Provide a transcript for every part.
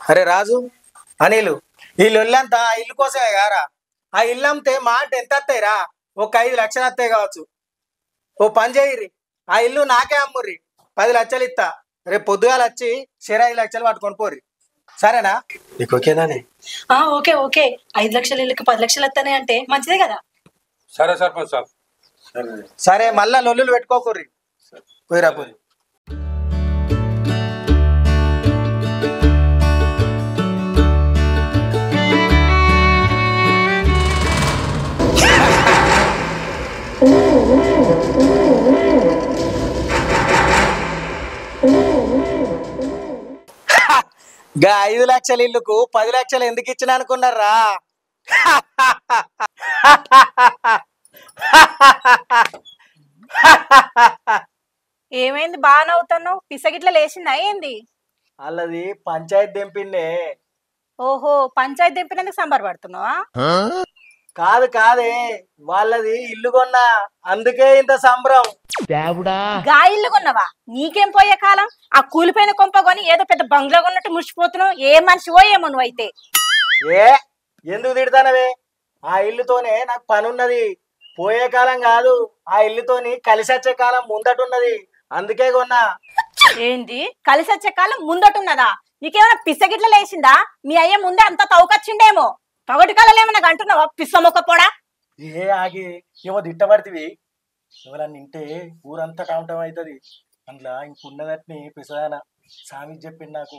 అరే రాజు, అనిలు, ఈ లొల్లంతా ఆ ఇల్లు కోసమే కారా? ఆ ఇల్లు అమ్మితే మా అంటే ఎంత వస్తాయిరా? ఒక 5 లక్షలు వస్తాయి కావచ్చు. ఓ పని చేయరి, ఆ ఇల్లు నాకే అమ్ముర్రి, 10 లక్షలు ఇస్తా. రేపు పొద్దుగాల వచ్చి 5 లక్షలు పట్టుకొని పోర్రి, సరేనా? నీకు ఓకేనానే? Okay okay. 5 లక్షల ఇల్లుకి 10 లక్షలు వస్తానే అంటే మంచిదే కదా. సరే సర్పంచ్ సాబ్. సరే, మళ్ళా లొల్లులు పెట్టుకోకుర్రి. పోయిరా పోయి. గా 5 లక్షల ఇల్లుకు 10 లక్షలు ఎందుకు ఇచ్చిన అనుకున్నారా? ఏమైంది బాగా నవ్వుతున్నావు? పిసగిట్ల లేచిందా ఏంది? వాళ్ళది పంచాయతీ దింపిండే. ఓహో, పంచాయతీ దింపినందుకు సంబరపడుతున్నావా? కాదు కాదే, వాళ్ళది ఇల్లు కొన్నా, అందుకే ఇంత సంబరం. గా ఇల్లు కొన్నావా? నీకేం పోయే కాలం? ఆ కూలిపోయిన కొంప కొని ఏదో పెద్ద బంగ్లా కొన్నట్టు మురిసిపోతున్నావు. ఏ మనిషివో ఏమో నువ్వైతే. ఏ ఎందుకు తిడతానవే? ఆ ఇల్లుతోనే నాకు పని ఉన్నది. పోయే కాలం కాదు, ఆ ఇల్లుతోని కలిసి వచ్చే కాలం ముందటున్నది, అందుకే కొన్నా. ఏంది కలిసి వచ్చే కాలం ముందటున్నదా? నీకేమైనా పిసగిట్ల లేచిందా? మీ అయ్య ముందే అంత తవ్వుకొచ్చిండేమో. పగటి కాలం ఏమన్నా అంటున్నావా పిస్స మొక్క పోడా? ఏ ఆగి ఏమో తిట్టబడితివి. ఎవరన్నా నింటే ఊరంతా టామటం అవుతుంది. అందులో ఇంకున్నదట్ని పిసదాన సామికి చెప్పింది నాకు.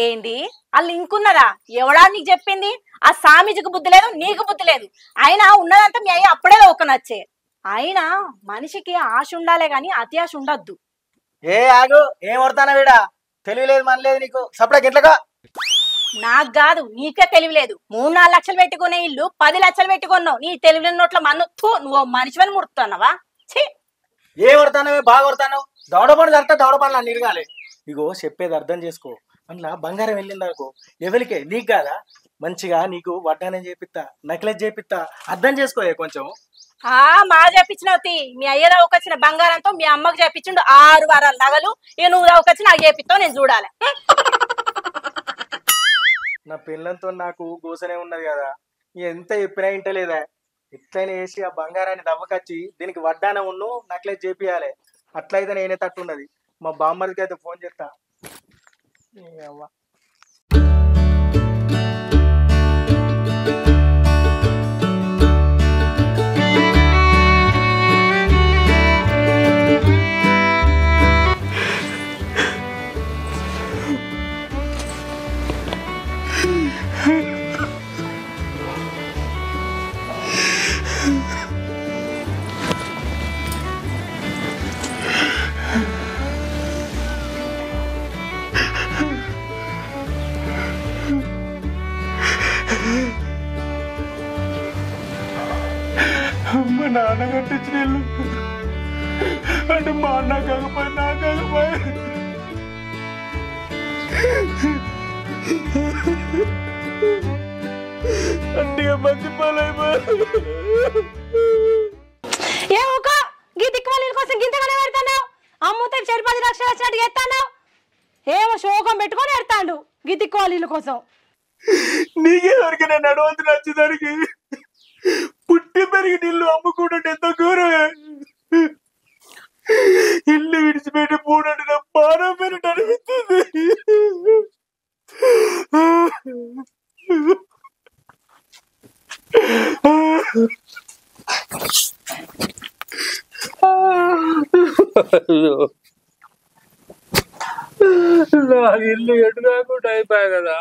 ఏంది వాళ్ళు ఇంకున్నదా? ఎవడా నీకు చెప్పింది? ఆ సామిజుకు బుద్ధి లేదు, నీకు బుద్ధి లేదు. అయినా ఉన్నదంతా మీ అయ్య అప్పుడే నచ్చే. అయినా మనిషికి ఆశ ఉండాలే గాని అతి ఆశ ఉండద్దు. ఏ ఆగు, ఏం కొడతానా వీడా? తెలియలేదు మనలేదు నీకు, సపరేట్ ఇంట్లోగా. నాకు కాదు, నీకే తెలియలేదు. 3-4 లక్షలు పెట్టుకునే ఇల్లు 10 లక్షలు పెట్టుకున్నావు. నీ తెలివి నోట్ల మన్ను నువ్వు మనిషిని ముడుతున్నావా? ఏం కొడతానవే? బాగా కొడతాను. దౌడపని అంటే దౌడపని నన్ను ఇరగాలి. ఇగో చెప్పేది అర్థం చేసుకో. అందులో బంగారం వెళ్ళింది అనుకో, ఎవరికే? నీకు కాదా? మంచిగా నీకు వడ్డానం చేపిస్తా, నెక్లెస్ చేపిస్తా, అర్థం చేసుకో కొంచెం. మా చేపించినవుతి. మీ అయ్య దావుకొచ్చిన బంగారంతో మీ అమ్మకు చేపించిండు 6 వారాల నగలు. ఇక నువ్వు దావుకొచ్చి నాకు చేపిస్తావు, నేను చూడాలి. నా పిల్లలతో నాకు గోసనే ఉన్నది కదా, ఎంత చెప్పినా ఇంటలేదా? ఎట్లయినా వేసి ఆ బంగారాన్ని దవ్వకచ్చి దీనికి వడ్డానం ఉన్ను నెక్లెస్ చేపియాలి. అట్లయితే నేనే తట్టున్నది. మా బామ్మడికి అయితే ఫోన్ చేస్తా. అవ్వ మా నాన్న కట్టించిన ఇల్లు అంటే మా అన్న కాకపోయి నా కాకపోయి అంటే మంచి పాలైపోయి ఏమోకో గీ దిక్కుమాల కోసం గింతగానే పెడతావు. అమ్ముతే 10 లక్షలు వచ్చినట్టు ఎత్తాను. ఏమో శోకం పెట్టుకొని ఎడతాడు గీ దిక్కుమాల కోసం. నీకే దొరికిన నడవంతులు వచ్చేసరికి పుట్టి పెరిగి నీళ్ళు అమ్ముకుంటుంటే ఎంత ఘోరమే. ఇల్లు విడిచిపెట్టి పూడంటే నా పానం పెరిగి అనిపిస్తుంది. నా ఇల్లు ఎటు కాకుండా అయిపోయా కదా.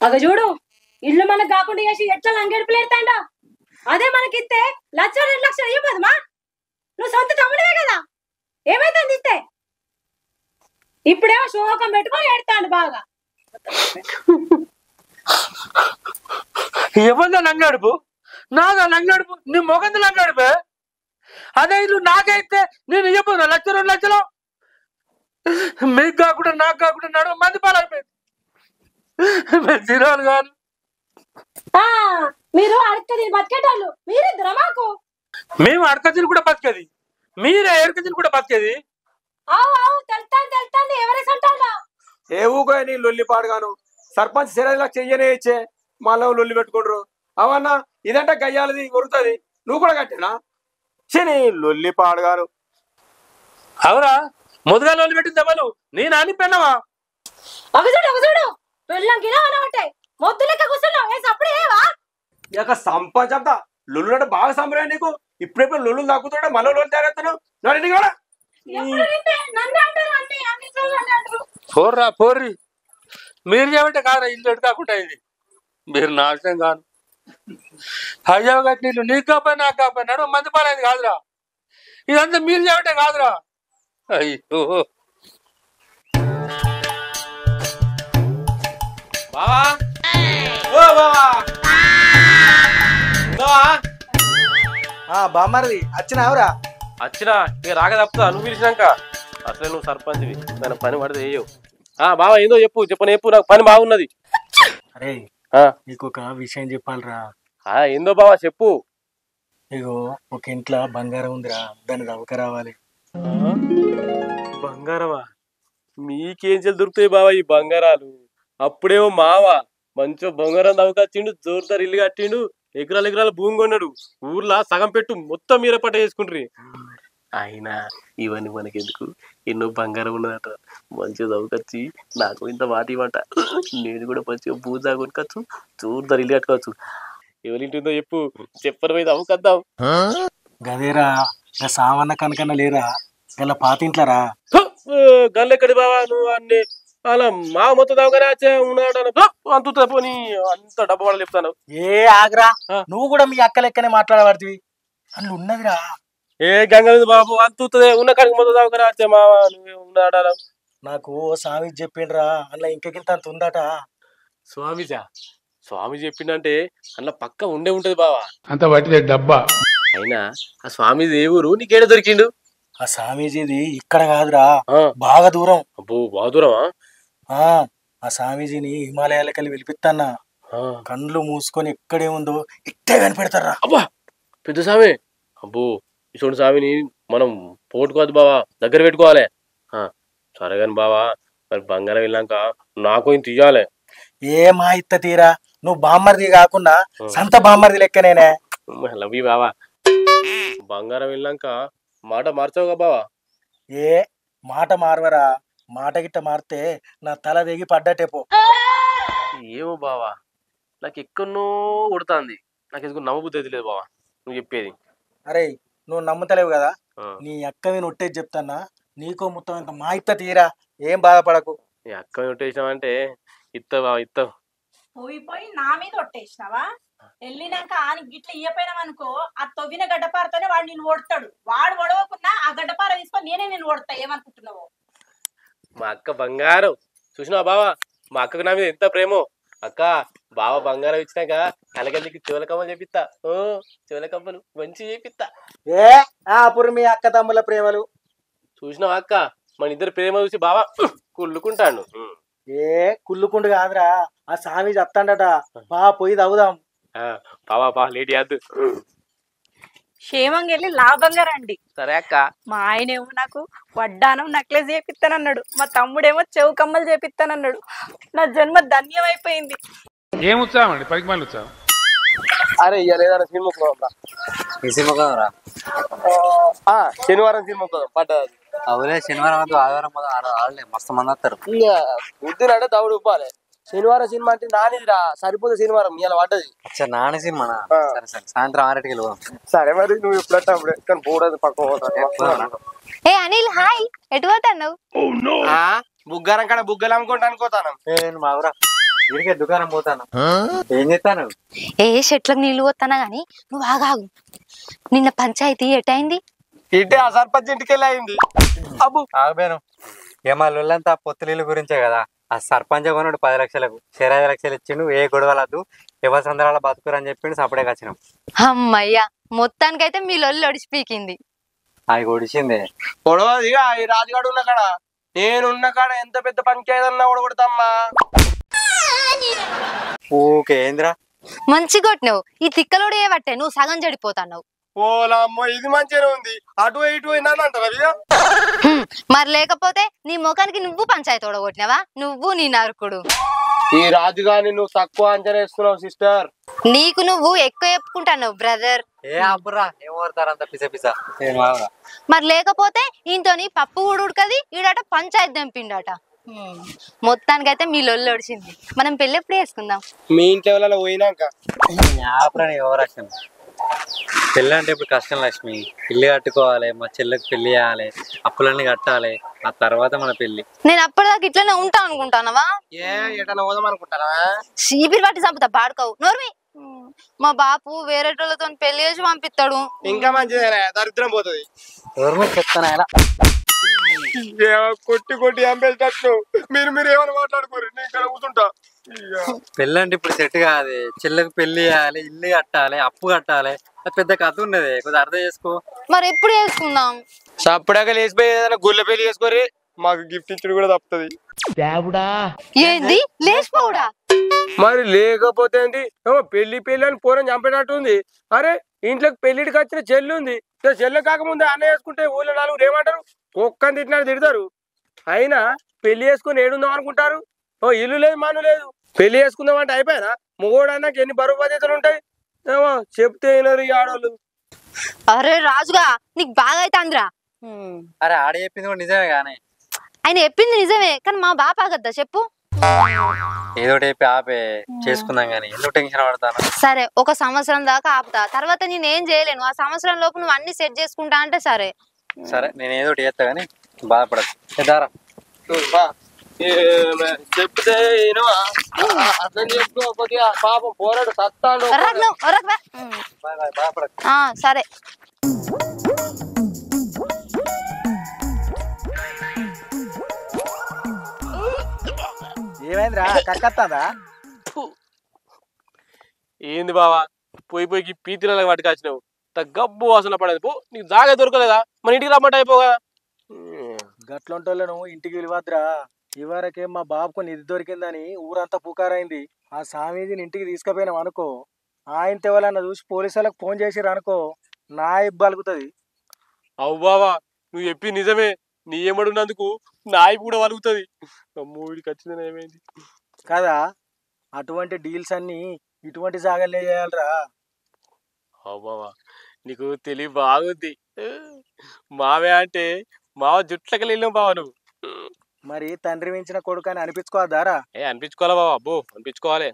అగ చూడు, ఇల్లు మనకు కాకుండా చేసి ఎట్లా లంగెడుపులేస్తాడా? అదే మనకిస్తే 1-2 లక్షలు ఇవ్వదమ్మా. నువ్వు సొంత తమ్ముడే కదా, ఏమైతుంది ఇస్తే? ఇప్పుడేమో శోకం పెట్టుకొని ఎడతాడు బాగా. ఎవరిదా లంగాడుపు? నాదా లంగాడుపు? నీ మొగంది లంగాడుపే. అదే ఇల్లు నాకైతే నేను ఇవ్వదు 1-2 లక్షలు. మీకు కాకుండా నాకు కాకుండా నడువ మంది పాలైపోయింది. తినాలి కాదు. మీరు అడక్క బతికేటోళ్ళు మీరిద్దరా మాకు? మేము అడకజీలు కూడా బతికేది. మీరే ఎరుకజీలు కూడా బతికేది. ఏ ఊగా నీ లొల్లి పాడుగాను సర్పంచ్ శరీరాలకు చెయ్యనే ఇచ్చే మళ్ళీ లొల్లి పెట్టుకుంటారు. అవన్నా ఇదంటే గయ్యాలది కొరుతుంది, నువ్వు కూడా కట్టినా నీ లొల్లి పాడుగాను. అవురా మొదగా లొల్లి పెట్టింది ఎవరు? నేను అనిపోయినావా? ఇక సంపంచ్ అంతా లొల్లు అంటే బాగా సంబరం నీకు. ఇప్పుడెప్పుడు లొల్లు తగ్గుతుంటే మళ్ళీ లొల్లు తేగెత్తాను నన్ను కూడా. పోర్రా పోర్రి, మీరు చేయమంటే కాదా ఇల్లు ఎటు కాకుండా ఇది. మీరు నాశనం కాను. అయ్యో గట్టి నీళ్ళు నీకు కాపాయి నాకు కాపాయి నడు మంది పాలైంది కాదురా. ఇదంతా మీరు చేయమంటే కాదురా. అయ్యో బావా ఓ బావా బామ్మరిది వచ్చినావురా? వచ్చినా ఇక రాక తప్పుతా. నువ్వు పిలిచినాక అసలే నువ్వు సర్పంచ్వి, దాని పని పడితే వేయవు. బావా ఏందో చెప్పు నాకు పని బాగున్నది. అరే నీకు ఒక విషయం చెప్పాలరా. ఏందో బావా చెప్పు. ఇగో ఒక ఇంట్లో బంగారం ఉందిరా, దాన్ని దవక రావాలి. బంగారమా? మీకేం చెల్లి దొరుకుతాయి బావా ఈ బంగారాలు? అప్పుడేమో మావా మంచిగా బంగారం దవకొచ్చిండు, జోరుదారు ఇల్లు కట్టిండు, ఎకరాల భూమి కొన్నాడు. ఊర్లో సగం పెట్టు మొత్తం మీరే పట్ట చేసుకుంటారు. అయినా ఇవన్నీ మనకెందుకు? ఎన్నో బంగారం ఉన్నదట, మంచిగా దవకొచ్చి నాకు ఇంత మాట ఇవ్వట. నేను కూడా మంచిగా పూజ కొనుకోవచ్చు, జోరుదారు ఇల్లు కట్టుకోవచ్చు. ఎవరింటుందో చెప్పని పోయి దవకొద్దాం. గదేరా సామాన్న కనకన్నా లేరా గల పాతింట్లరా? గల్లెక్కడి బావా నువ్వు అన్ని అలా మా మొత్తం దాకా ఉన్నాడు అంత పోనీ అంత డబ్బు వాళ్ళు చెప్తాను. ఏ ఆగ్రా, నువ్వు కూడా మీ అక్క లెక్కనే మాట్లాడబడుతుంది. అందులో ఉన్నదిరా. ఏ గంగ బాబు అంతుతుంది ఉన్న కాడికి మొత్తం దాకా రాచే మావా నువ్వే ఉన్నాడా? నాకు స్వామి చెప్పిండ్రా, అందులో ఇంకెంత అంత ఉందట. స్వామి చెప్పిండంటే అందులో పక్క ఉంటది బావా. అంత పట్టిదే డబ్బా. అయినా ఆ స్వామిది ఏ ఊరు నీకేడ దొరికిండు? ఆ స్వామీజీది ఇక్కడ కాదురా, బాగా దూరం. అబ్బో బాగా దూరమా? ఆ స్వామీజీని హిమాలయాలకెళ్ళి పిలిపిస్తాన్నా. కండ్లు మూసుకొని ఎక్కడే ఉందో ఇట్టే కనిపెడతారా. అబ్బా పెద్ద స్వామి. అబ్బో ఇటువంటి స్వామిని మనం పోగొట్టుకోవద్దు బావా, దగ్గర పెట్టుకోవాలి. సరే కాని బావా మరి బంగారం వెళ్ళాక నాకు ఇంత ఇయ్యాలి. ఏమా ఇత్త తీరా, నువ్వు బామ్మర్ది కాకుండా సంత బామ్మర్ది లెక్కనేనే. లవ్ బావా. బంగారం వెళ్ళాక మాట మార్చావుగా బావా? ఏ మాట మార్వరా, మాట గిట్ట మారితే నా తల దిగి పడ్డటేపో. ఏమో బావా నాకు ఎక్కడనో కొడుతుంది, నాకు ఎందుకు నమ్మబుద్ధి అయితే లేదు బావా నువ్వు చెప్పేది. అరే నువ్వు నమ్ముతలేవు కదా, నీ అక్కవి నొట్టేది చెప్తానా. నీకో మొత్తం ఇంత మా ఇత్త తీరా, ఏం బాధపడకు. నీ అక్క నొట్టేసినావంటే ఇస్తావు బావా ఇస్తావు. పోయి నా మీద ఒట్టేసినావా? వెళ్ళినాక ఆనికి గిట్ల ఇయ్యపోయినావనుకో, ఆ తవ్విన గడ్డపారతోనే వాడు నిన్ను ఓడతాడు. వాడు ఒడవకున్నా ఆ గడ్డపార తీసుకొని నేనే నిన్ను ఓడతా. ఏమనుకుంటున్నావు? మా అక్క బంగారం చూసినావా బావా? మా అక్కకు నా మీద ఎంత ప్రేమో. అక్క బావ బంగారం ఇచ్చినాక కలగలికి చివలకమ్మలు చేపిస్తా. చివలకమ్మలు మంచి చేపిస్తా. అప్పుడు మీ అక్క తమ్ముల ప్రేమలు చూసినావా అక్క? మన ఇద్దరు ప్రేమ చూసి బావా కుళ్ళుకుంటాడు. కుళ్ళుకుండు కాదురా, ఆ స్వామి చెప్తాడట. పోయి తవ్వుదాం. బావా లేట్ చేద్దు. క్షేమంగా వెళ్ళి లాభంగా రండి. సరే అక్క. మా ఆయనేమో నాకు వడ్డానం నెక్లెస్ చేపిస్తానన్నాడు, మా తమ్ముడేమో చెవు కమ్మలు చేపిస్తానన్నాడు. నా జన్మ ధన్యమైపోయింది. ఏం ఉత్సాహం అండి, పనికి మళ్ళీ ఉత్సాహం. అరే ఇయ్యలేదా సినిమా రా? శనివారం సినిమా పడ్డది. అవులే శనివారం ఆదివారం మస్తు మంది వస్తారు. బుద్ధినంటే దౌడు ఉప్పాలి. శనివారం సినిమా అంటే నానిదిరా, సరిపోతే శనివారం ఇలా పడ్డది. నాని సినిమా. సరే సరే సాయంత్రం 6కి వెళ్ళిపోదాం. సరే మరి నువ్వు ఎప్పుడంటే కానీ పోవడం పక్క. ఏ అనిల్ హాయ్, ఎటు పోతాను? బుగ్గారం కాడ బుగ్గలు అమ్ముకుంటా అనుకోతాను. నేను మావురా వీరికే దుకాణం పోతాను. ఏం చేస్తాను? ఏ చెట్లకు నీళ్లు పోతానా గాని నువ్వు ఆగాగు. నిన్న పంచాయతీ ఎటైంది? ఇటే ఆ సర్పంచ్ ఇంటికి వెళ్ళి అయింది. అబ్బు ఆగబేను. ఏమాళ్ళంతా పొత్తులీళ్ళ గురించే కదా. ఆ సర్పంచ్ కొనుడు 10 లక్షలకు 5 లక్షలు ఇచ్చిండు. ఏ గొడవలద్దు, ఎవరి సందరాల బతుకురు అని చెప్పిండు. సపడే వచ్చినాం. అమ్మయ్యా మొత్తానికైతే మీ లొల్లి ఒడిసిపీకింది. అది ఒడిచిందే గొడవది. ఈ రాజుగాడు ఉన్న కాడ నేనున్న కాడ ఎంత పెద్ద పంచాయతీ అన్నా ఓడగొడతామ్మా. ఊకే ఏంద్రా మంచి కొట్టినావు. ఈ తిక్కలోడు ఏ పట్టే నువ్వు సగం చెడిపోతావు. ఓలమ్మో ఇది మంచిగానే ఉంది. అటు ఇటు పోయినాను అంటారా ఇక? మరి లేకపోతే నీ ముఖానికి నువ్వు పంచాయతీ ఓడగొట్టినావా? నువ్వు నీ నరకుడు. ఈ రాజుగాని నువ్వు తక్కువ అంచనా వేస్తున్నావు సిస్టర్. నీకు నువ్వు ఎక్కువ చెప్పుకుంటావు బ్రదర్. ఏ అబ్బురా ఏం ఓడతారంత పిస పిస. మరి లేకపోతే ఈయనతోని పప్పు కూడా ఉడకది, ఈడట పంచాయతీ దంపిండట. మొత్తానికైతే మీ లొల్లి ఒడిచింది. మనం పెళ్ళి ఎప్పుడు వేసుకుందాం? మీ ఇంట్లో ఎవరైనా పోయినాక ఆపరా ఓవరాక్షన్. పెళ్ళి అంటే ఇప్పుడు కష్టం లక్ష్మి. ఇల్లు కట్టుకోవాలి, మా చెల్లెకి పెళ్లి చేయాలి, అప్పులన్నీ కట్టాలి, ఆ తర్వాత మన పెళ్లి. నేను అప్పటిదాకా ఇట్లనే ఉంటా అనుకుంటానవా? ఎటన్నా పోదాం అనుకుంటారా? షీపిరి పట్టి చంపుతా పాడుకోవు నోర్మి. మా బాపు వేరే వాళ్ళతో పెళ్లి చేసి పంపిస్తాడు. ఇంకా మంచిదేనా, దరిద్రం పోతుంది. చెప్తాను ఎలా కొట్టి కొట్టి చంపేటట్టు మీరు ఏమైనా మాట్లాడుకోరు, నేను ఇక్కడ కూర్చుంటా. పెళ్ళి అంటే ఇప్పుడు సెట్ కాదు. చెల్లెకి పెళ్లి చేయాలి, ఇల్లు కట్టాలి, అప్పు కట్టాలి, అది పెద్ద కథ ఉన్నది. కొద్దిగా అర్థం చేసుకో. మరి ఎప్పుడు చేసుకుందాం? సప్పుడాక లేచిపోయి ఏదైనా గుళ్ళ పెళ్లి చేసుకోరి, మాకు గిఫ్ట్ ఇచ్చుడు కూడా తప్పుతుంది. ఏంది లేచిపోవుడా? మరి లేకపోతే ఏంటి, పెళ్లి పెళ్లి అని పూరం చంపేటట్టుంది. అరే ఇంట్లోకి పెళ్లిడికి వచ్చిన చెల్లి ఉంది, చెల్లె కాకముందే అన్న వేసుకుంటే ఊళ్ళో నలుగురు ఏమంటారు? కుక్కని తిట్టినాడు తిడతారు. అయినా పెళ్లి చేసుకుని ఏడుందాం అనుకుంటారు. ఇల్లు లేదు మను లేదు, పెళ్లి చేసుకుందాం అంటే అయిపోయినా మొగోడు అన్నాక ఎన్ని బరువు బాధ్యతలు ఉంటాయి. ఏమో చెప్తే వినరు ఈ ఆడవాళ్ళు. అరే రాజుగా నీకు బాగా అయితే అందరా. అరే ఆడ చెప్పింది కూడా నిజమే కానీ. ఆయన చెప్పింది నిజమే కానీ మా బాప ఆగద్దా చెప్పు? ఏదో చెప్పి ఆపే చేసుకుందాం కానీ ఎందుకు టెన్షన్ పడతాను? సరే ఒక సంవత్సరం దాకా ఆపుతా, తర్వాత నేను ఏం చేయలేను. ఆ సంవత్సరం లోపు నువ్వు అన్ని సెట్ చేసుకుంటా అంటే సరే. సరే నేను ఏదో చేస్తా కానీ బాధపడదు. దారా చెప్తే అర్థం చేసుకోకపోతే పాపం పోరాడు సత్తాడు. బాధపడదు. సరే ఏమైందిరా కక్కత్తాదా? ఏంది బావా పోయి పోయి పీతిరాలకు పట్టుకొచ్చినావు, గబ్బు వాసన పడేది. పో నీకు జాగా దొరకలేదా? మన ఇంటికి రమ్మంటే అయిపోగా. గట్లంటోళ్ళను ఇంటికి విలువద్రా. ఇవరకే మా బాబుకు నిధి దొరికిందని ఊరంతా పుకారైంది. ఆ స్వామీజీని ఇంటికి తీసుకుపోయినాం అనుకో, ఆయన ఎవరన్నా చూసి పోలీసులకు ఫోన్ చేసిర్రు అనుకో, నా ఇబ్బలుగుతుంది. అవు బావా నువ్వు చెప్పి నిజమే, నీ ఏమడున్నందుకు నా ఇప్పు కూడా వలుగుతుంది. మూడికి వచ్చిందని ఏమైంది కదా, అటువంటి డీల్స్ అన్ని ఇటువంటి జాగాలే చేయాలరా. అవు బావా నీకు తెలివి బాగుంది. మావే అంటే మావ జుట్లకి వెళ్ళాం బావా నువ్వు. మరి తండ్రి మించిన కొడుకు అని అనిపించుకోవద్దారా? అనిపించుకోవాలా బావా? అబ్బో అనిపించుకోవాలి.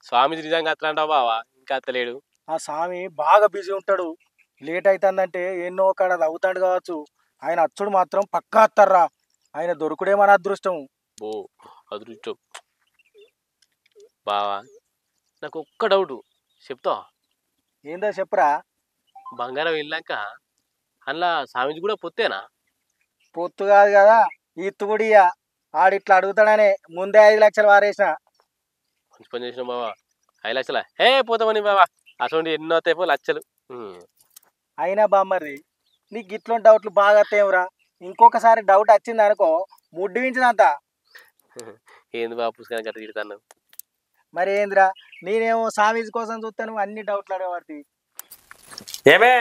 స్వామీజీ నిజంగా అట్లా అంటావు బావా? ఇంకా అత్తలేడు. ఆ స్వామి బాగా బిజీ ఉంటాడు. లేట్ అవుతుందంటే ఎన్నో కాడ అవుతాడు కావచ్చు. ఆయన అచ్చుడు మాత్రం పక్కా అత్తర్రా. ఆయన దొరుకుడే మన అదృష్టం. బో అదృష్టం బావా. నాకు ఒక్క డౌట్ చెప్తా. ఏందో చెప్పరా? బంగారం వెళ్ళాక అందులో స్వామీజీ కూడా పొత్తేనా? పొత్తు కాదు కదా, ఇత్తుగుడియా. ఆడిట్లా అడుగుతాడనే ముందే 5 లక్షలు వారేసిన. మంచి పని చేసిన బావా. 5 లక్షలా? పోతామని బావా, అసలు ఎన్నో అవుతాయి లక్షలు. అయినా బామ్మర్ది నీకు గిట్లోని డౌట్లు బాగా వస్తాయేమరా. ఇంకొకసారి డౌట్ వచ్చింది అనుకో ముడ్డివించినంత. ఏంది బాబు పుస్తకాన్ని గట్ట తిడతాను. మరి ఏందిరా, నేనేమో స్వామీజీ కోసం చూస్తాను, అన్ని డౌట్లు అడగబడుతుంది. ఏమే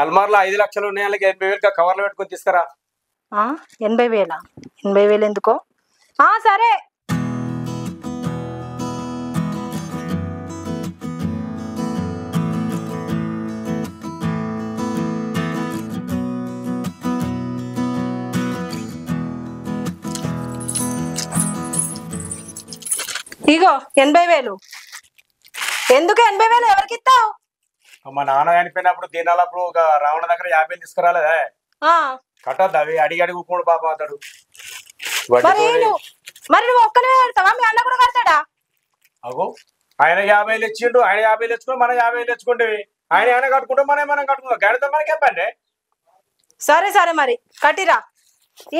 అల్మార్లో 5 లక్షలు ఉన్నాయి, వాళ్ళకి 80,000 కవర్లు పెట్టుకొని తీసుకురా. 80,000? 80,000 ఎందుకో? సరే. ఇగో 80,000. ఎందుకు 80,000? ఎవరికి ఇస్తావు? మా నాన్న చనిపోయినప్పుడు తినాలప్పుడు ఒక రావణ దగ్గర 50,000 తీసుకురాలేదే కట్టద్దు. అవి అడిగి అడిగి ఊపుకోడు పాప అతడు. మరి నువ్వు ఒక్కనే కడతావా? మీ అన్న కూడా కడతాడా? అగో ఆయన 50,000 ఇచ్చిండు, ఆయన 50,000 తెచ్చుకుని మనం 50,000 తెచ్చుకుంటే ఆయన కట్టుకుంటాం, మనం కట్టుకుంటాం. గడితో మనకి చెప్పండి. సరే సరే మరి కట్టిరా.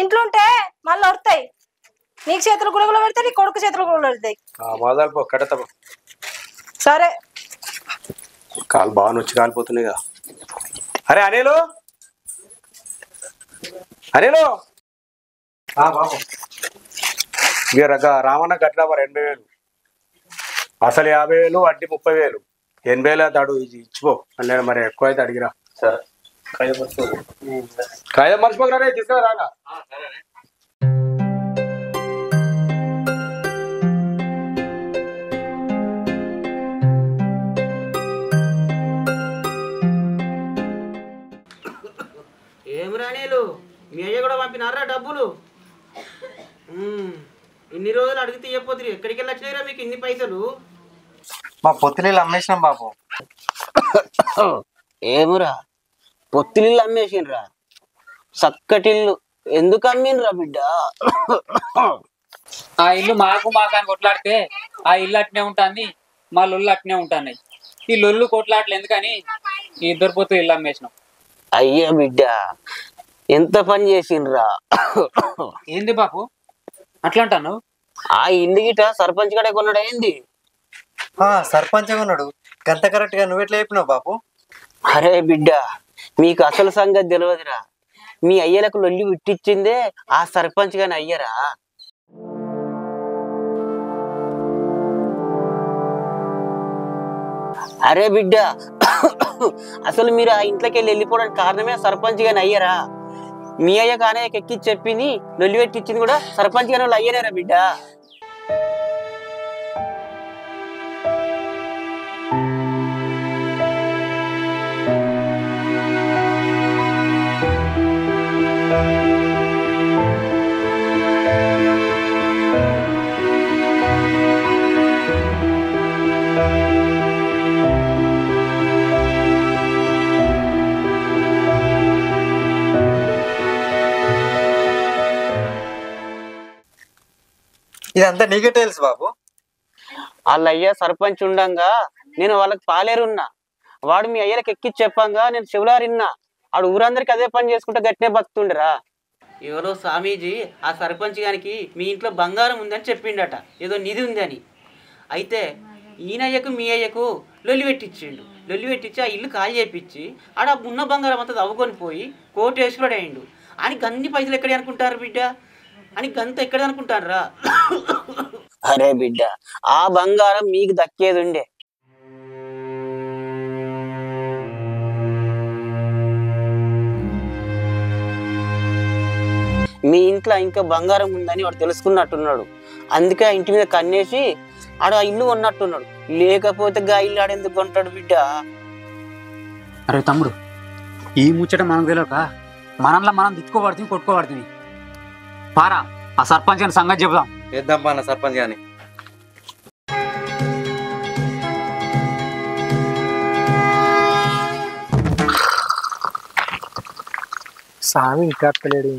ఇంట్లో ఉంటే మళ్ళీ వస్తాయి. నీకు చేతులు గుడుగులు పెడతాయి, నీ కొడుకు చేతులు గుడుగులు పెడతాయి. మొదలు కడతా. సరే కాలు బాగా నొచ్చి కాలిపోతున్నాయి కదా. అరే అనిలు, అనిలు బాబు రామన్న కట్టినా మరి 80,000. అసలు 50,000, వడ్డీ 30,000. 80,000 తాడు ఇచ్చిపో అన్నాడు. మరి ఎక్కువ అయితే అడిగిరా. సరే కాయలు మర్చిపోకరా రే, తీసుకురా రాగా. ఏం రాణీలు మీ అయ్య కూడా పంపినారా డబ్బులు? ఇన్ని రోజులు అడిగితే చెప్పొద్దు. ఎక్కడికి వెళ్ళి వచ్చినాయిరా మీకు ఇన్ని పైసలు? మా పొత్తిలీలు అమ్మేసినాం బాబు. ఏమురా పొత్తిల్లు అమ్మేసిండ్రా? చక్కటిల్లు ఎందుకు అమ్మిండ్రా బిడ్డ? ఆ ఇల్లు మాకు అని కొట్లాడితే ఆ ఇల్లు అట్నే ఉంటుంది, మా లొల్లు అట్నే ఉంటున్నాయి. ఈ లొల్లు కొట్లాటలు ఎందుకని ఈ ఇద్దరు పొత్తు ఇల్లు అమ్మేసినాం. అయ్యా బిడ్డ ఎంత పని చేసిండ్రా? ఏంది బాపు అట్లా అంటాను? ఆ ఇల్లు గిట సర్పంచ్ గడే కొన్నాడు. ఏంది సర్పంచ్ ఉన్నాడు గంత కరెక్ట్ గా నువ్వెట్లా చెప్పినావు బాపు? అరే బిడ్డ మీకు అసలు సంగతి తెలియదురా. మీ అయ్యలకు లొల్లి విట్టిచ్చిందే ఆ సర్పంచ్ గాని అయ్యరా. అరే బిడ్డ అసలు మీరు ఆ ఇంట్లోకి వెళ్ళిపోవడానికి కారణమే సర్పంచ్ గాని అయ్యరా. మీ అయ్య కానీ ఎక్కి చెప్పింది లొల్లి పెట్టించింది కూడా సర్పంచ్ గాని వాళ్ళు అయ్యరేరా బిడ్డ. ఇదంతా నీకే తెలుసు బాబు? వాళ్ళ అయ్య సర్పంచ్ ఉండంగా నేను వాళ్ళకి పాలేరున్నా. వాడు మీ అయ్యలకు ఎక్కి చెప్పంగా నేను శివులారిన్నా. ఆడు ఊరందరికి అదే పని చేసుకుంటే గట్టినే బతుకుండరా. ఎవరో స్వామీజీ ఆ సర్పంచ్ గారికి మీ ఇంట్లో బంగారం ఉందని చెప్పిండట, ఏదో నిధి ఉందని. అయితే ఈయనయ్యకు మీ అయ్యకు లొల్లి పెట్టించిండు. లొల్లి పెట్టించి ఆ ఇల్లు ఖాళీ చేయించి ఆడ ఉన్న బంగారం అంతా తవ్వుకొని పోయి కోటేశ్వరుడు అయ్యిండు. ఆయనకి అన్ని పైసలు ఎక్కడే అనుకుంటారు బిడ్డ? అని గంత ఎక్కడ అనుకుంటారా? అరే బిడ్డ ఆ బంగారం మీకు దక్కేది ఉండే. మీ ఇంట్లో ఇంకా బంగారం ఉందని వాడు తెలుసుకున్నట్టున్నాడు. అందుకే ఆ ఇంటి మీద కన్నేసి ఆడ ఆ ఇల్లు ఉన్నట్టున్నాడు. లేకపోతే గా ఇల్లు ఆడెందుకు కొంటాడు బిడ్డ? అరే తమ్ముడు ఈ ముచ్చట మనకు తెలియక మనంలో మనం తిట్టుకోబడుతుంది, కొట్టుకోబడుతుంది. పారా ఆ సర్పంచ్ గారి సంగతి చెబుదాం. వేద్దాం అన్న సర్పంచ్ గాని. స్వామి ఇంకా అక్కలేడు.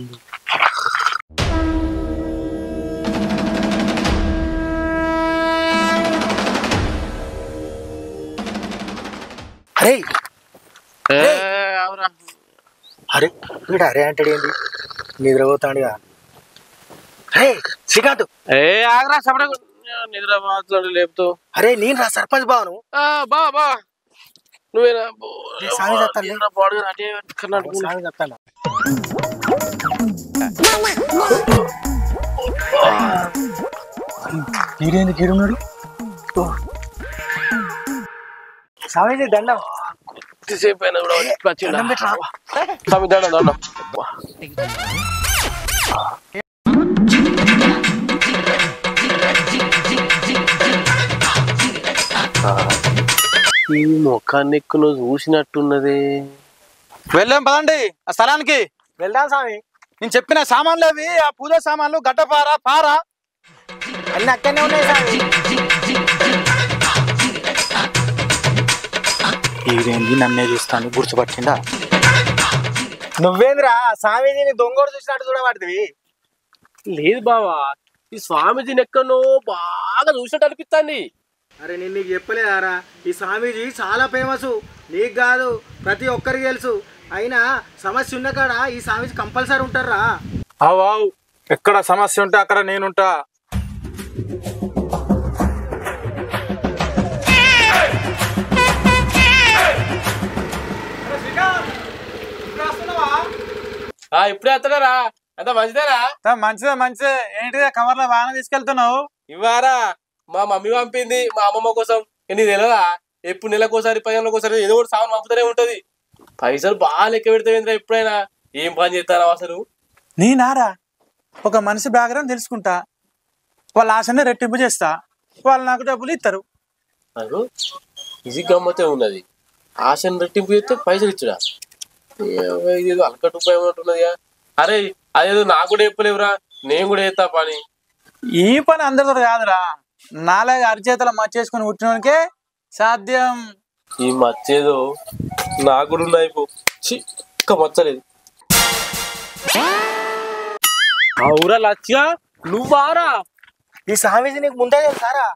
అరే అరే వీడు అరే అంటాడు ఏంటి? నిద్రపోతాడుగా. అరే శ్రీకాంత్ ఆగరా సపడ నిద్ర మాట్లాడు లేపుతూ. అరే నేను రా సర్పంచ్ బావను. బా నువ్వేనా? సామి చెప్తాను కర్ణాటక చెప్తాను. గీడేంది గీడున్నాడు? స్వామి దండం. సేపు అయినా కూడా స్వామి దండం దండం. ఈ మొఖాన్ని ఎక్కువ నువ్వు చూసినట్టున్నది. వెళ్ళాం పదండి ఆ స్థలానికి. వెళ్దాం స్వామి. నేను చెప్పిన సామాన్లు అవి, ఆ పూజ సామాన్లు, గడ్డపార పార అన్ని అక్కడనే ఉన్నాయి స్వామి. ఈడేంది నన్నే చూస్తాను గుర్తుపట్టిందా? నువ్వేంద్రా స్వామీజీని దొంగోడు చూసినట్టు చూడబడుతుంది. లేదు బావా, ఈ స్వామీజీని ఎక్కడో బాగా చూసినట్టు అనిపిస్తుంది. అరే నేను నీకు చెప్పలేదారా, ఈ స్వామీజీ చాలా ఫేమస్. నీకు కాదు ప్రతి ఒక్కరికి తెలుసు. అయినా సమస్య ఉన్న కాడ ఈ స్వామీజీ కంపల్సరీ ఉంటారా? అవు ఎక్కడ సమస్య ఉంటే అక్కడ నేనుంటా. ఇప్పుడే వస్తున్నారా? అంత మంచిదేనా? మంచిదే మంచిదే. ఏంటిదే కవర్లో బాగా తీసుకెళ్తున్నావు? ఇవ్వారా మా మమ్మీ పంపింది మా అమ్మమ్మ కోసం. నీకు తెలియదా ఎప్పుడు నెలకోసారి 10 నెలకోసారి ఏదో ఒకటి సామాన్ పంపుతూనే ఉంటది. పైసలు బాగా లెక్క పెడతావేంద్రా ఎప్పుడైనా? ఏం పని చేస్తారా అసలు? నేనారా ఒక మనిషి బ్యాక్గ్రౌండ్ తెలుసుకుంటా, వాళ్ళ ఆశనే రెట్టింపు చేస్తా, వాళ్ళు నాకు డబ్బులు ఇస్తారు. నాకు ఇది గమ్మతే ఉన్నది. ఆశను రెట్టింపు చేస్తే పైసలు ఇచ్చుడా? ఇదేదో అలకట్టు ఉపయోగం ఉంటున్నదిగా. అరే అదేదో నాకు కూడా చెప్పలేవురా, నేను కూడా చేస్తా పని. ఈ పని అందరితో కాదురా, నాలాగా అరిచేతల మర్చేసుకుని పుట్టినోనికే సాధ్యం. ఈ మచ్చేదో నాకు కూడా ఉన్నాయి. ఇంకా మచ్చలేదు. అవురా లచ్చిగా నువ్వారా? ఈ స్వామీజీ నీకు ముందే తెలుసారా?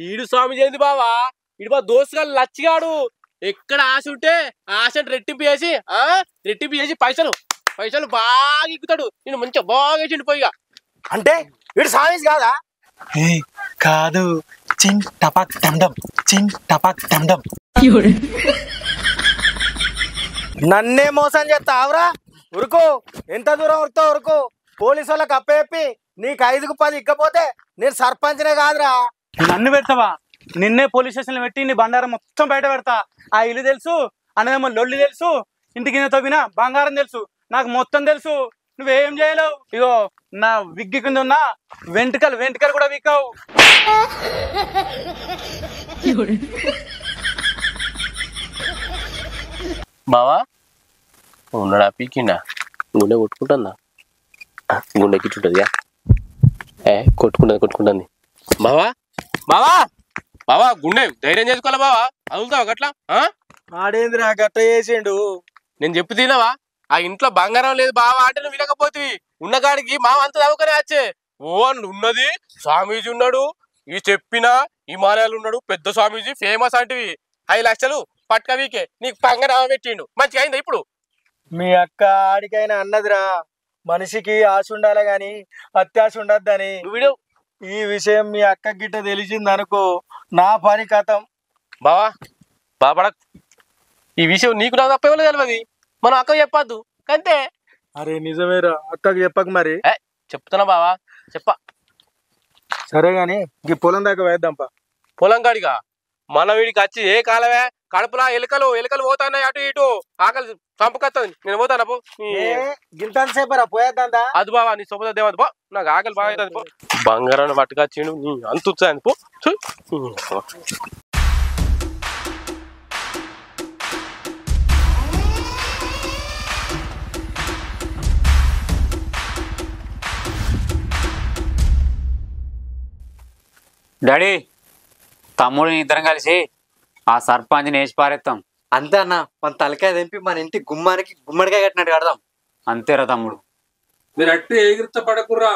ఈడు స్వామిజీ ఏంది బావా? ఇడు మా దోస్తుగా లచ్చిగాడు. ఎక్కడ ఆశ ఉంటే ఆశను రెట్టింపు చేసి పైసలు బాగా ఎక్కుతాడు. నేను మంచిగా బాగా వేసిండు పోయిగా. అంటే వీడు స్వామీజీ కాదా? కాదు, చింగ్ టపాక్ టండం, చింగ్ టపాక్ టండం. నన్నే మోసం చేస్తావురా? ఉరుకు, ఎంత దూరం ఉరుకుతావు ఉరుకు. పోలీసు వాళ్ళకి అప్పచెప్పి నీకు 5కు 10 ఇక్కపోతే నేను సర్పంచ్నే కాదురా. నన్ను పెడతావా? నిన్నే పోలీస్ స్టేషన్లో పెట్టి నీ బండారం మొత్తం బయట పెడతా. ఆ ఇల్లు తెలుసు, అన్నదమ్మ లొల్లి తెలుసు, ఇంటి కింద తవ్వినా బంగారం తెలుసు, నాకు మొత్తం తెలుసు. నువ్వేం చేయలేవు. ఇగో నా విగ్గి కింద ఉన్న వెంట్రుకలు కూడా వీకావు. బావా ఉన్నాడా? పీకిండా? గుండె కొట్టుకుంటుందా? గుండె కిచ్చుంటదిగా. కొట్టుకుంటుంది. బావా గుండె ధైర్యం చేసుకోవాలా బావా? అదులుతావా గట్లా? ఆడేంద్రా గట్ట చేసిండు? నేను చెప్పి తినవా? ఆ ఇంట్లో బంగారం లేదు బావా అంటే నువ్వు వినకపోతివి. ఉన్నగాడికి మావ అంత దవకనే వచ్చే. ఓ ఉన్నది స్వామీజీ ఉన్నాడు, ఈ చెప్పిన హిమాలయాలు ఉన్నాడు, పెద్ద స్వామీజీ ఫేమస్ అంటివి. 5 లక్షలు పట్క వీకే నీకు బంగారం పెట్టిండు. మంచిగా అయిందా ఇప్పుడు? మీ అక్క ఆడికైనా అన్నదిరా, మనిషికి ఆశ ఉండాలి గాని అత్యాశ ఉండద్దని. వీడు ఈ విషయం మీ అక్క గిట్ట తెలిసింది అనుకో, నా పని కథం. బాబా ఈ విషయం నీకు నాకు తప్ప ఎవరు తెలియదు. మనం అక్క చెప్పద్దు కంతే. అరే నిజమేరా, అక్కకి చెప్పక మరి. చెప్తున్నా బావా, చెప్ప. సరే గాని ఈ పొలం దాకా వేద్దాంపా. పొలం కాడిగా మన వీడికి వచ్చి ఏ కాలమే కడుపులా ఎలుకలు పోతాయి అటు ఇటు. ఆకలి చంపకత్తది. నేను పోతానా పో. గింతసేపరా పోయేద్దా? అది బావా నీ సొప్ప దేవది పో, నాకు ఆకలి బాగా అవుతుంది పో. బంగారాన్ని పట్టుకొచ్చిండు నీ అంతుచ్చాను పో. డాడీ, తమ్ముడు ఇద్దరం కలిసి ఆ సర్పంచ్ని వేసి పారేస్తాం. అంతే అన్న, మన తలకాయ తెంపి మన ఇంటి గుమ్మానికి గుమ్మడికాయ కట్టినట్టు కడదాం. అంతేరా తమ్ముడు. మీరు అట్టే ఎగిరిత పడకుర్రా,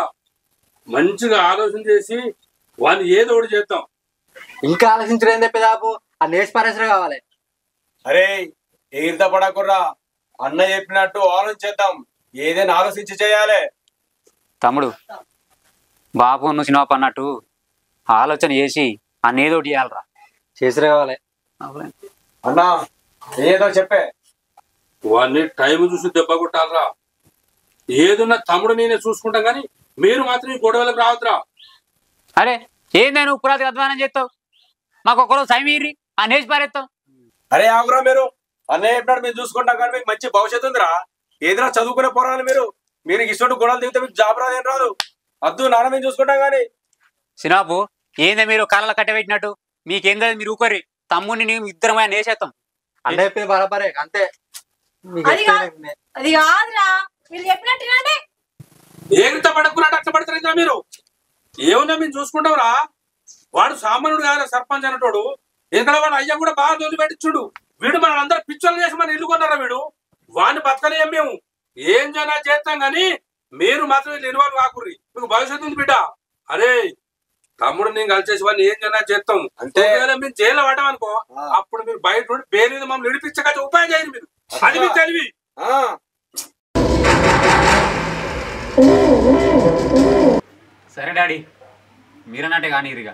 మంచిగా ఆలోచన చేసి వాళ్ళు ఏదో ఒకటి చేద్దాం. ఇంకా ఆలోచించడం ఏంది పెదాపు? ఆ నేసి పారేసరే కావాలి. అరే ఎగిరిత పడకుర్రా, అన్న చెప్పినట్టు ఆలోచించేద్దాం. ఏదైనా ఆలోచించి చేయాలి. తమ్ముడు, బాపు నువ్వు సినిమా అన్నట్టు ఆలోచన చేసి అన్నేదో ఒకటి చేయాలరా. చేసిరే కావాలి అన్నా, ఏదో చెప్పే. వాడిని టైం చూసి దెబ్బ కొట్టాలరా. ఏదున్నా తమ్ముడు నేనే చూసుకుంటాం కానీ మీరు మాత్రం ఈ గొడవలకు రావద్దురా. అరే ఏందే నువ్వు పురాతి అధ్వానం చేస్తావు? మాకు ఒకరోజు సైమీరి ఆ నేసి పారేస్తావు. అరే ఆగురా, మీరు అన్నయ్య చెప్పినట్టు మేము చూసుకుంటాం కానీ మీకు మంచి భవిష్యత్తు ఉందిరా. ఏదైనా చదువుకునే పోరాలి మీరు ఇష్టం గొడవలు దిగితే మీకు జాబ్ రాదేం రాదు. అద్దు నాన్న మేము చూసుకుంటాం కానీ. సినాపు ఏందే మీరు కాళ్ళ కట్టబెట్టినట్టు? మీకేం తెలియదు, మీరు ఊకరి. తమ్ముడిని నేను ఇద్దరం నేసేస్తాం. అన్న చెప్పింది బరాబరే అంతే. అది కాదురా, మీరు చెప్పినట్టుగానే ఏగిరిత పడకున్నాడు అట్లా పడతారు మీరు. ఏమన్నా మేము చూసుకుంటాం రా. వాడు సామాన్యుడు కాదు సర్పంచ్ అన్నటోడు. ఎందుకంటే వాడు అయ్యా కూడా బాగా దొరికి పెట్టించుడు. వీడు మన అందరూ పిచ్చోళ్ళు చేసి మన ఇల్లు కొన్నారా వీడు. వాడిని బతకలేం మేము. ఏం జనా చేస్తాం కానీ మీరు మాత్రం వీళ్ళు ఇన్వాల్వ్ కాకుర్రి. మీకు భవిష్యత్తు ఉంది బిడ్డ. అరే తమ్ముడు నేను కలిసేసి వాడిని ఏం జనా చేస్తాం అంటే మీరు జైల్లో పడ్డామనుకో, అప్పుడు మీరు బయట నుండి పేరు మీద మమ్మల్ని విడిపించక ఉపాయం చేయండి మీరు. అది మీకు తెలివి. సరే డాడీ, మీరన్నట్టే కానీ ఇరిగా.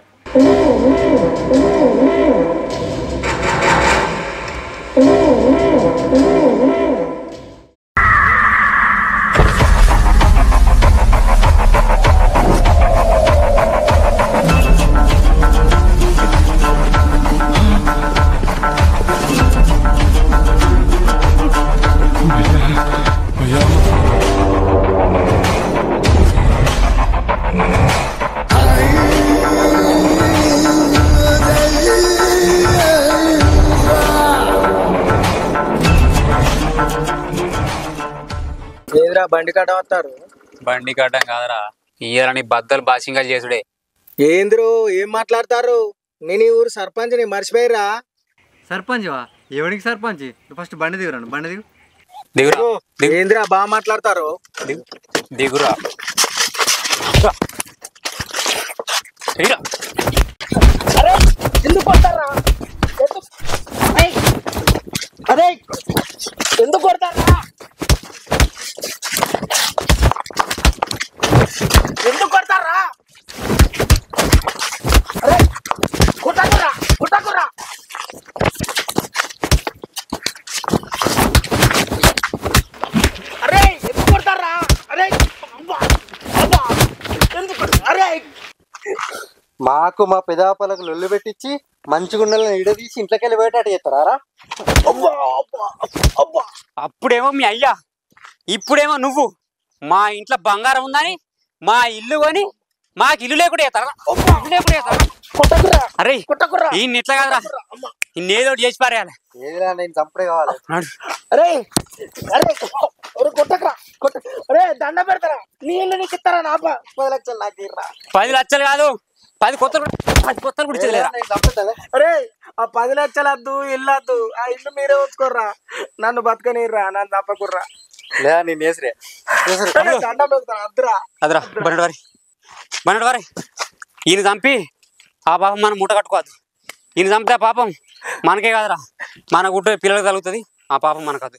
ఏందిరా బండి కట్ట వస్తారు? బండి కట్టం కాదరా, ఇయ్యాలని బద్దలు బాసింగా చేసుడే. ఏందిరో ఏం మాట్లాడతారు? నేను ఈ ఊరు సర్పంచ్ ని మర్చిపోయిరా? సర్పంచ్వా? ఎవరికి సర్పంచ్? ఫస్ట్ బండి దిగురాను, బండి దిగు. దిగురా ఏందిరా బాగా మాట్లాడతారు? దిగురా. ఎందుకు కొడతారా? అరే ఎందుకు కొడతారా? ఎందుకు కొడతారా? అరే కుట్టకురా కుట్టకురా. అరే ఎందుకు కొడతారా? అరే ఎందుకు? అరే మాకు మా పెదాపలకు లొల్లు పెట్టించి మంచిగుండలను ఇడదీసి ఇంట్లోకి వెళ్ళి పోయేటట్టు చేస్తారా? అప్పుడేమో మీ అయ్యా, ఇప్పుడేమో నువ్వు మా ఇంట్లో బంగారం ఉందని మా ఇల్లు కొని మాకు ఇల్లు లేకుండా చేస్తారా? అరే ఈ ఇట్లా కాదురా, ఇన్నేదో చేసి పారేయాలి. ఏదిరా నేను చంపడే కావాలి. అరే అరే కొట్టకరా అరే దండ పెడతారా? నీ ఇల్లు నీకు ఇస్తారా? నా 10 లక్షలు నాకు ఇర్రా. 10 లక్షలు కాదు, 10 కొత్తలు కుడిచేలేరా? అరే ఆ 10 లక్షలు వద్దు, ఇల్లు వద్దు, ఆ ఇల్లు మీరే ఉంచుకోర్రా. నన్ను బతకనిర్రా, నన్ను తప్పకుర్రా. లేదా నేను వేసరే దండ పెడతారా? అద్దురా అదరా బండి వారి ఈయన చంపి ఆ పాపం మనం మూట కట్టుకోవద్దు. ఈయన చంపితే ఆ పాపం మనకే కాదురా, మన గుట్ట పిల్లలకు తగులుతుంది. ఆ పాపం మనకదు.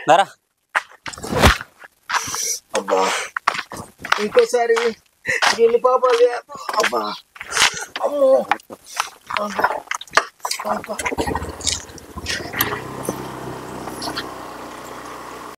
దరా అబ్బా ఇంకోసారి గిల్లి పాప అబ్బా అమ్మో.